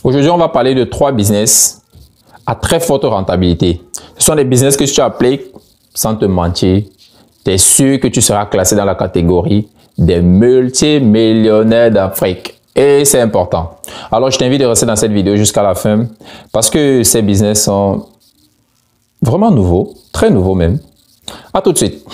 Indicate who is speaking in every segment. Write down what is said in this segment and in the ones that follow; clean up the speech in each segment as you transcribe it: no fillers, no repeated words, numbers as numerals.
Speaker 1: Aujourd'hui, on va parler de 3 business à très forte rentabilité. Ce sont des business que si tu appliques, sans te mentir, tu es sûr que tu seras classé dans la catégorie des multimillionnaires d'Afrique. Et c'est important. Alors, je t'invite à rester dans cette vidéo jusqu'à la fin parce que ces business sont vraiment nouveaux, très nouveaux même. À tout de suite.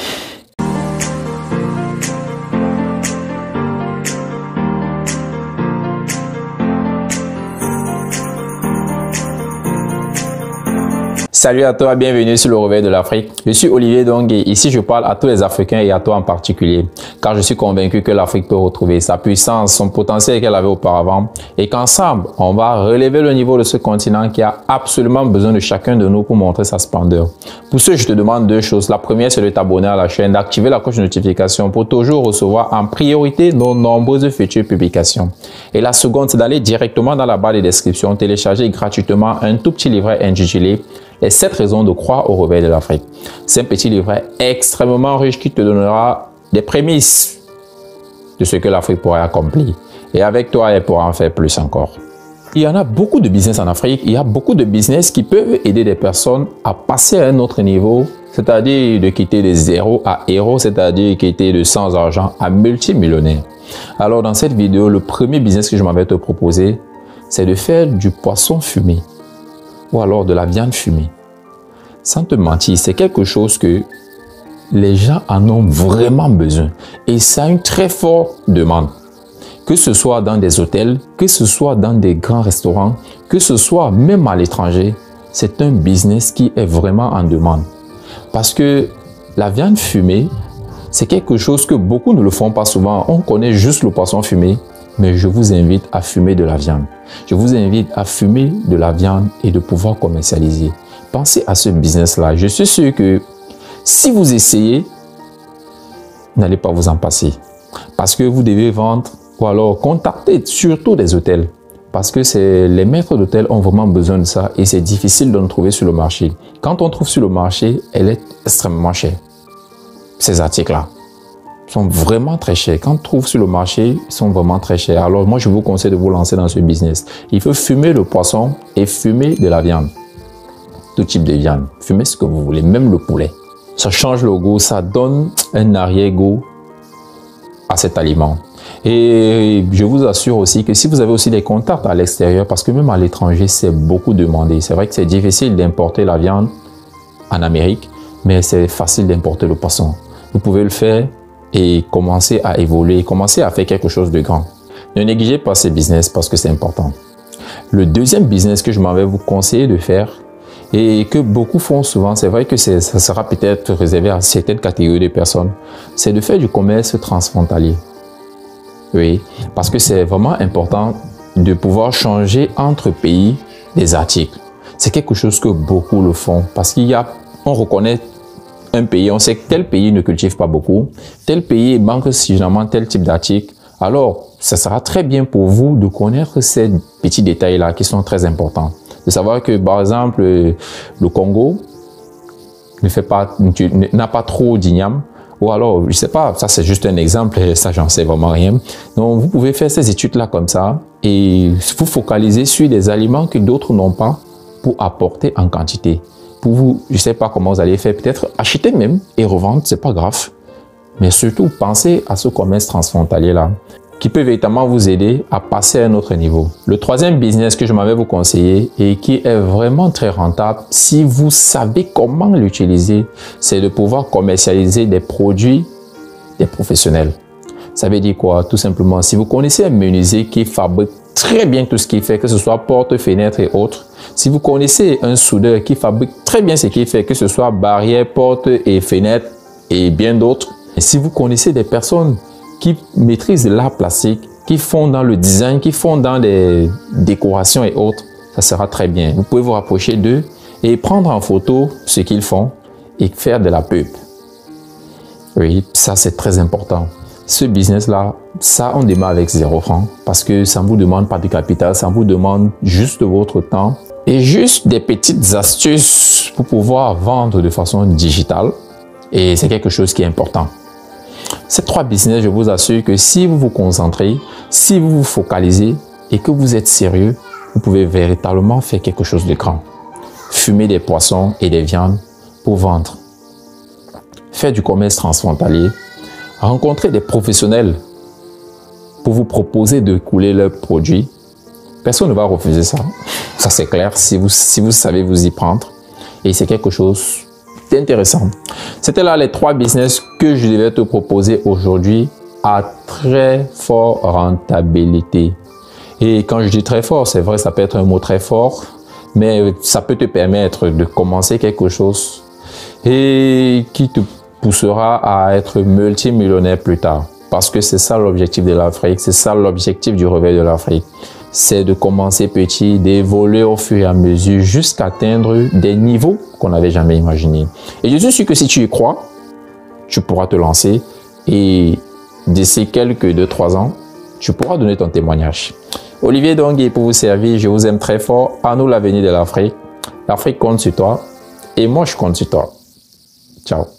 Speaker 1: Salut à toi, bienvenue sur le Réveil de l'Afrique. Je suis Olivier Dong et ici je parle à tous les Africains et à toi en particulier, car je suis convaincu que l'Afrique peut retrouver sa puissance, son potentiel qu'elle avait auparavant et qu'ensemble, on va relever le niveau de ce continent qui a absolument besoin de chacun de nous pour montrer sa splendeur. Pour ce, je te demande 2 choses. La première, c'est de t'abonner à la chaîne, d'activer la cloche de notification pour toujours recevoir en priorité nos nombreuses futures publications. Et la seconde, c'est d'aller directement dans la barre de description, télécharger gratuitement un tout petit livret intitulé les 7 raisons de croire au réveil de l'Afrique. C'est un petit livret extrêmement riche qui te donnera des prémices de ce que l'Afrique pourrait accomplir. Et avec toi, elle pourra en faire plus encore. Il y en a beaucoup de business en Afrique. Il y a beaucoup de business qui peuvent aider des personnes à passer à un autre niveau, c'est-à-dire de quitter de 0 à héros, c'est-à-dire quitter de sans argent à multimillionnaire. Alors dans cette vidéo, le premier business que je m'en vais te proposer, c'est de faire du poisson fumé ou alors de la viande fumée. Sans te mentir, c'est quelque chose que les gens en ont vraiment besoin et ça a une très forte demande. Que ce soit dans des hôtels, que ce soit dans des grands restaurants, que ce soit même à l'étranger, c'est un business qui est vraiment en demande. Parce que la viande fumée, c'est quelque chose que beaucoup ne le font pas souvent. On connaît juste le poisson fumé, mais je vous invite à fumer de la viande. Je vous invite à fumer de la viande et de pouvoir commercialiser. Pensez à ce business-là. Je suis sûr que si vous essayez, vous n'allez pas vous en passer. Parce que vous devez vendre ou alors contacter surtout des hôtels. Parce que les maîtres d'hôtels ont vraiment besoin de ça et c'est difficile de le trouver sur le marché. Quand on trouve sur le marché, elle est extrêmement chère. Ces articles-là sont vraiment très chers. Quand on trouve sur le marché, ils sont vraiment très chers. Alors moi, je vous conseille de vous lancer dans ce business. Il faut fumer le poisson et fumer de la viande. Tout type de viande. Fumez ce que vous voulez, même le poulet. Ça change le goût, ça donne un arrière-goût à cet aliment. Et je vous assure aussi que si vous avez aussi des contacts à l'extérieur, parce que même à l'étranger, c'est beaucoup demandé. C'est vrai que c'est difficile d'importer la viande en Amérique, mais c'est facile d'importer le poisson. Vous pouvez le faire et commencer à évoluer, commencer à faire quelque chose de grand. Ne négligez pas ces business parce que c'est important. Le deuxième business que je m'en vais vous conseiller de faire et que beaucoup font souvent, c'est vrai que ça sera peut-être réservé à certaines catégories de personnes, c'est de faire du commerce transfrontalier. Oui, parce que c'est vraiment important de pouvoir changer entre pays des articles. C'est quelque chose que beaucoup le font parce on reconnaît un pays, on sait que tel pays ne cultive pas beaucoup, tel pays manque suffisamment tel type d'article. Alors, ça sera très bien pour vous de connaître ces petits détails-là qui sont très importants. De savoir que, par exemple, le Congo n'a pas trop d'igname. Ou alors, je sais pas, ça c'est juste un exemple, ça j'en sais vraiment rien. Donc, vous pouvez faire ces études-là comme ça et vous focaliser sur des aliments que d'autres n'ont pas pour apporter en quantité. Pour vous, je ne sais pas comment vous allez faire, peut-être acheter même et revendre, c'est pas grave. Mais surtout, pensez à ce commerce transfrontalier-là qui peut véritablement vous aider à passer à un autre niveau. Le troisième business que je m'avais vous conseiller et qui est vraiment très rentable, si vous savez comment l'utiliser, c'est de pouvoir commercialiser des produits des professionnels. Ça veut dire quoi? Tout simplement, si vous connaissez un menuisier qui fabrique très bien tout ce qu'il fait, que ce soit porte, fenêtre et autres, si vous connaissez un soudeur qui fabrique très bien ce qu'il fait, que ce soit barrières, portes et fenêtres et bien d'autres, et si vous connaissez des personnes qui maîtrisent l'art plastique, qui font dans le design, qui font dans les décorations et autres, ça sera très bien. Vous pouvez vous rapprocher d'eux et prendre en photo ce qu'ils font et faire de la pub. Oui, ça c'est très important. Ce business-là, ça on démarre avec 0 francs parce que ça ne vous demande pas de capital, ça vous demande juste votre temps et juste des petites astuces pour pouvoir vendre de façon digitale et c'est quelque chose qui est important. Ces 3 business, je vous assure que si vous vous concentrez, si vous vous focalisez et que vous êtes sérieux, vous pouvez véritablement faire quelque chose de grand. Fumer des poissons et des viandes pour vendre. Faire du commerce transfrontalier. Rencontrer des professionnels pour vous proposer de couler leurs produits. Personne ne va refuser ça. Ça, c'est clair, si vous savez vous y prendre. Et c'est quelque chose d'intéressant. C'était là les 3 business que je devais te proposer aujourd'hui à très forte rentabilité. Et quand je dis très fort, c'est vrai, ça peut être un mot très fort, mais ça peut te permettre de commencer quelque chose et qui te poussera à être multimillionnaire plus tard. Parce que c'est ça l'objectif de l'Afrique, c'est ça l'objectif du réveil de l'Afrique. C'est de commencer petit, d'évoluer au fur et à mesure jusqu'à atteindre des niveaux qu'on n'avait jamais imaginés. Et je suis sûr que si tu y crois, tu pourras te lancer et d'ici quelques 2-3 ans, tu pourras donner ton témoignage. Olivier Dongui pour vous servir, je vous aime très fort. À nous l'avenir de l'Afrique. L'Afrique compte sur toi et moi je compte sur toi. Ciao.